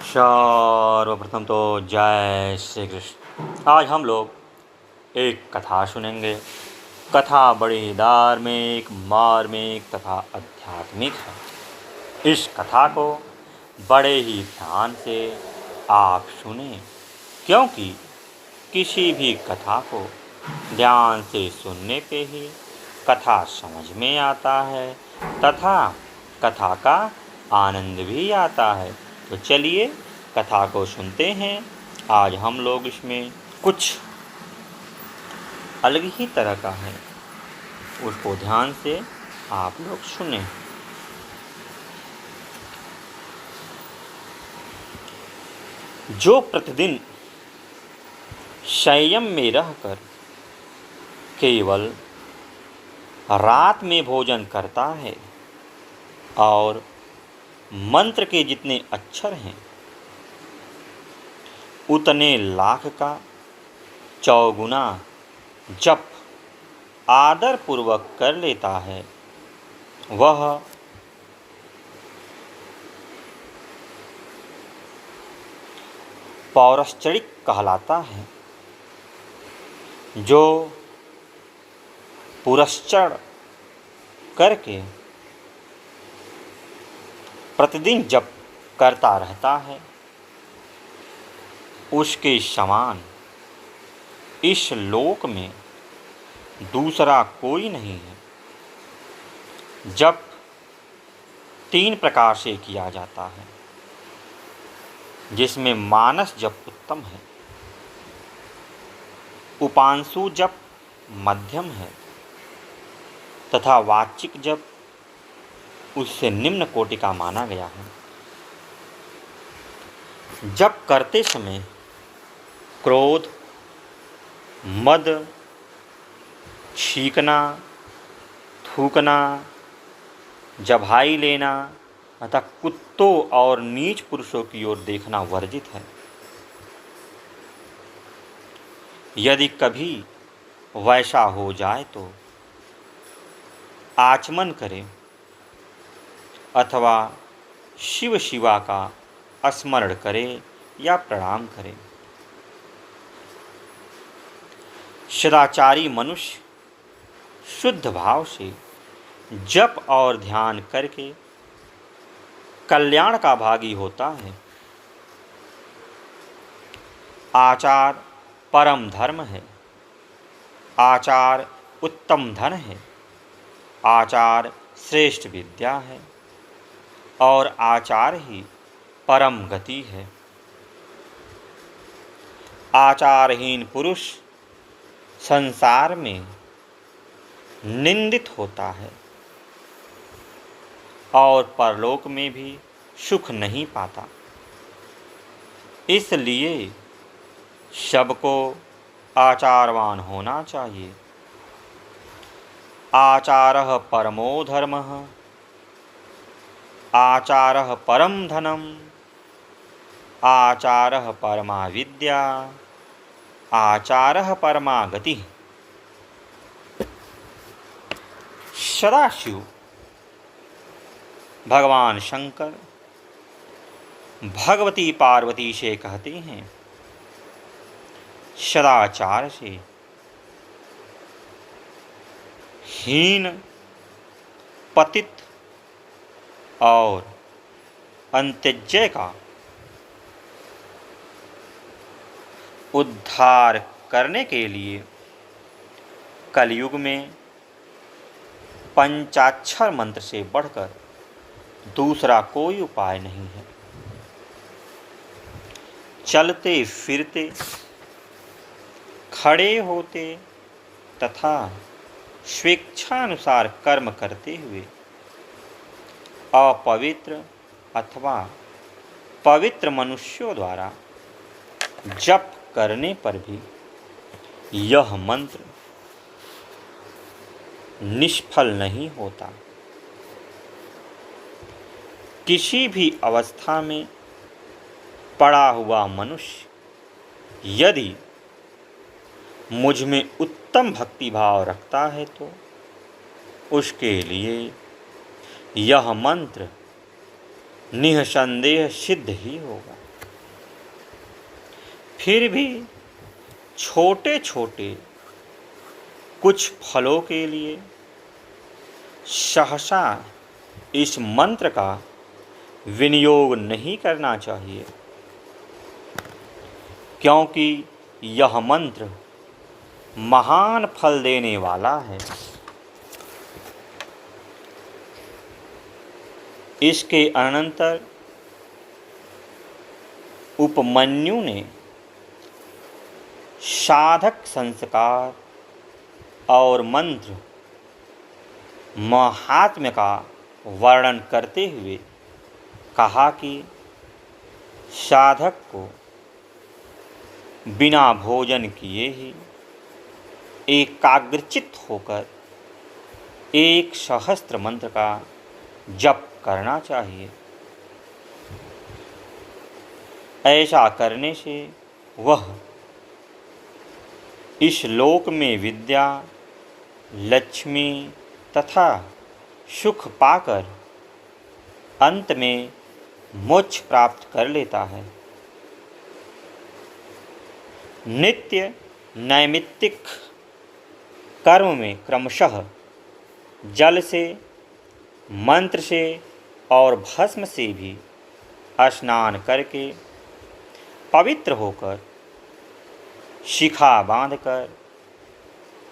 सर्वप्रथम तो जय श्री कृष्ण। आज हम लोग एक कथा सुनेंगे। कथा बड़ी धार्मिक, मार्मिक तथा आध्यात्मिक है। इस कथा को बड़े ही ध्यान से आप सुने, क्योंकि किसी भी कथा को ध्यान से सुनने पे ही कथा समझ में आता है तथा कथा का आनंद भी आता है। तो चलिए कथा को सुनते हैं। आज हम लोग इसमें कुछ अलग ही तरह का है, उसको ध्यान से आप लोग सुने। जो प्रतिदिन संयम में रहकर केवल रात में भोजन करता है और मंत्र के जितने अक्षर हैं उतने लाख का चौगुना जप आदर पूर्वक कर लेता है, वह पौरश्चरिक कहलाता है। जो पुरश्चर करके प्रतिदिन जप करता रहता है, उसके समान इस लोक में दूसरा कोई नहीं है। जप 3 प्रकार से किया जाता है, जिसमें मानस जप उत्तम है, उपांशु जप मध्यम है तथा वाचिक जप उससे निम्न कोटि का माना गया है। जप करते समय क्रोध, मद, छींकना, थूकना, जभाई लेना तथा कुत्तों और नीच पुरुषों की ओर देखना वर्जित है। यदि कभी वैसा हो जाए तो आचमन करें अथवा शिव शिवा का स्मरण करें या प्रणाम करें। सदाचारी मनुष्य शुद्ध भाव से जप और ध्यान करके कल्याण का भागी होता है। आचार परम धर्म है, आचार उत्तम धन है, आचार श्रेष्ठ विद्या है और आचार ही परम गति है। आचारहीन पुरुष संसार में निंदित होता है और परलोक में भी सुख नहीं पाता। इसलिए सबको आचारवान होना चाहिए। आचारः परमो धर्मः, आचारः परम धनम, आचारः परमा विद्या, आचारः परमा गति। सदाशिव भगवान शंकर भगवती पार्वती से कहते हैं, सदाचार से हीन, पतित और अंत्यजय का उद्धार करने के लिए कलयुग में पंचाक्षर मंत्र से बढ़कर दूसरा कोई उपाय नहीं है। चलते फिरते, खड़े होते तथा स्वेच्छानुसार कर्म करते हुए अपवित्र अथवा पवित्र मनुष्यों द्वारा जप करने पर भी यह मंत्र निष्फल नहीं होता। किसी भी अवस्था में पड़ा हुआ मनुष्य यदि मुझ में उत्तम भक्ति भाव रखता है तो उसके लिए यह मंत्र निःसंदेह सिद्ध ही होगा। फिर भी छोटे छोटे कुछ फलों के लिए सहसा इस मंत्र का विनियोग नहीं करना चाहिए, क्योंकि यह मंत्र महान फल देने वाला है। इसके अनंतर उपमन्यु ने साधक संस्कार और मंत्र महात्म्य का वर्णन करते हुए कहा कि साधक को बिना भोजन किए ही एकाग्रचित्त होकर 1 सहस्त्र मंत्र का जप करना चाहिए। ऐसा करने से वह इस लोक में विद्या, लक्ष्मी तथा सुख पाकर अंत में मोक्ष प्राप्त कर लेता है। नित्य नैमित्तिक कर्म में क्रमशः जल से, मंत्र से और भस्म से भी स्नान करके पवित्र होकर शिखा बांधकर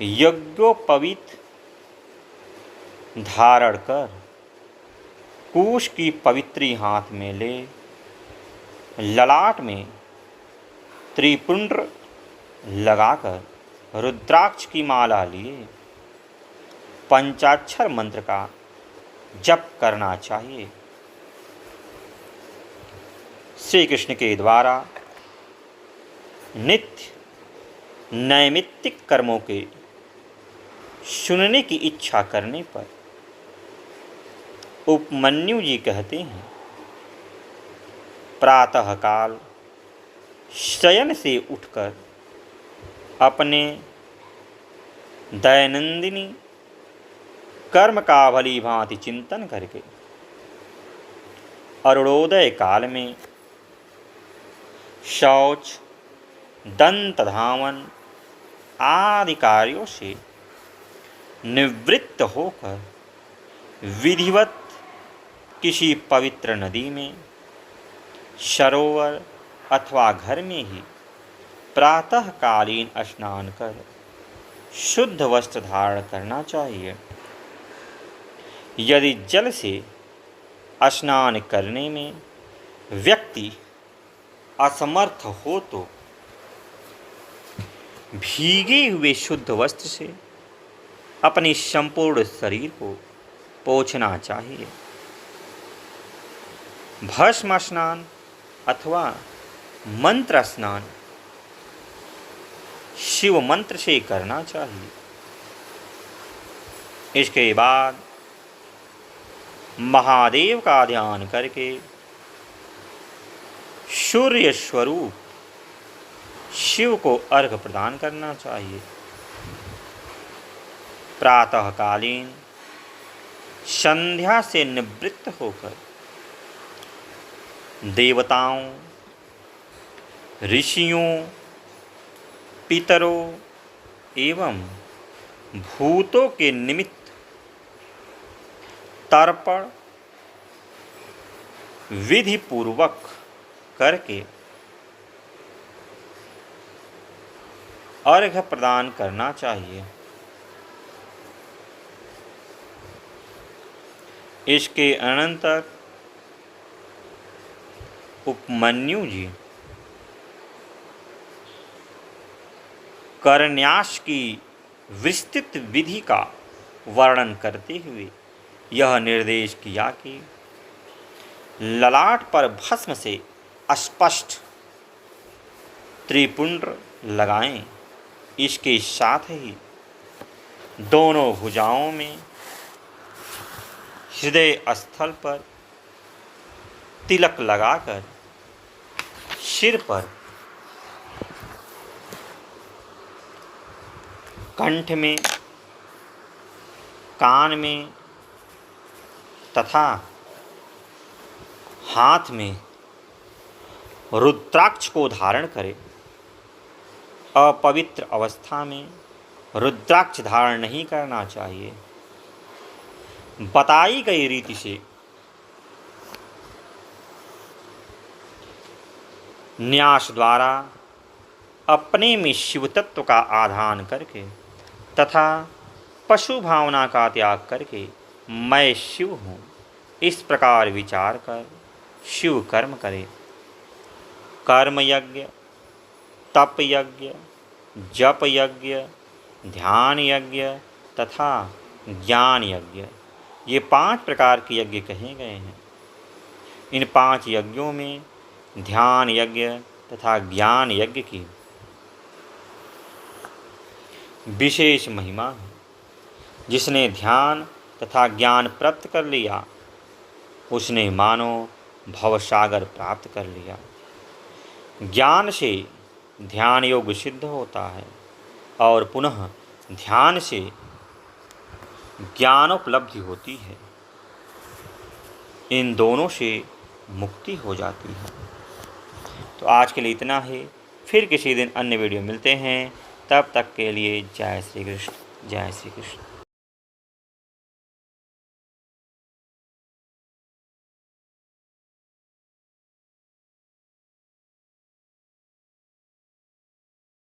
यज्ञोपवीत धारण कर कुश की पवित्री हाथ में ले ललाट में त्रिपुंड लगाकर रुद्राक्ष की माला लिए पंचाक्षर मंत्र का जप करना चाहिए। श्री कृष्ण के द्वारा नित्य नैमित्तिक कर्मों के सुनने की इच्छा करने पर उपमन्यु जी कहते हैं, प्रातःकाल शयन से उठकर अपने दैनंदिनी कर्म का भली भांति चिंतन करके अरुणोदय काल में शौच, दंत धावन आदि कार्यों से निवृत्त होकर विधिवत किसी पवित्र नदी में, सरोवर अथवा घर में ही प्रातःकालीन स्नान कर शुद्ध वस्त्र धारण करना चाहिए। यदि जल से स्नान करने में व्यक्ति असमर्थ हो तो भीगे हुए शुद्ध वस्त्र से अपने संपूर्ण शरीर को पोंछना चाहिए। भस्म स्नान अथवा मंत्र स्नान शिव मंत्र से करना चाहिए। इसके बाद महादेव का ध्यान करके सूर्य स्वरूप शिव को अर्घ प्रदान करना चाहिए। प्रातःकालीन संध्या से निवृत्त होकर देवताओं, ऋषियों, पितरों एवं भूतों के निमित्त तर्पण विधि पूर्वक करके अर्घ्य प्रदान करना चाहिए। इसके अनंतर उपमन्यु जी करन्यास की विस्तृत विधि का वर्णन करते हुए यह निर्देश किया कि ललाट पर भस्म से स्पष्ट त्रिपुंड लगाएं। इसके साथ ही दोनों भुजाओं में, हृदय स्थल पर तिलक लगाकर सिर पर, कंठ में, कान में तथा हाथ में रुद्राक्ष को धारण करें अपवित्र अवस्था में रुद्राक्ष धारण नहीं करना चाहिए। बताई गई रीति से न्यास द्वारा अपने में शिव तत्व का आधान करके तथा पशु भावना का त्याग करके मैं शिव हूँ, इस प्रकार विचार कर शिव कर्म करे। कर्म यज्ञ, तप यज्ञ, जप यज्ञ, ध्यान यज्ञ तथा ज्ञान यज्ञ, ये 5 प्रकार के यज्ञ कहे गए हैं। इन 5 यज्ञों में ध्यान यज्ञ तथा ज्ञान यज्ञ की विशेष महिमा है। जिसने ध्यान तथा ज्ञान प्राप्त कर लिया उसने मानो भवसागर प्राप्त कर लिया। ज्ञान से ध्यान योग सिद्ध होता है और पुनः ध्यान से ज्ञानोपलब्धि होती है। इन दोनों से मुक्ति हो जाती है। तो आज के लिए इतना ही, फिर किसी दिन अन्य वीडियो मिलते हैं। तब तक के लिए जय श्री कृष्ण, जय श्री कृष्ण।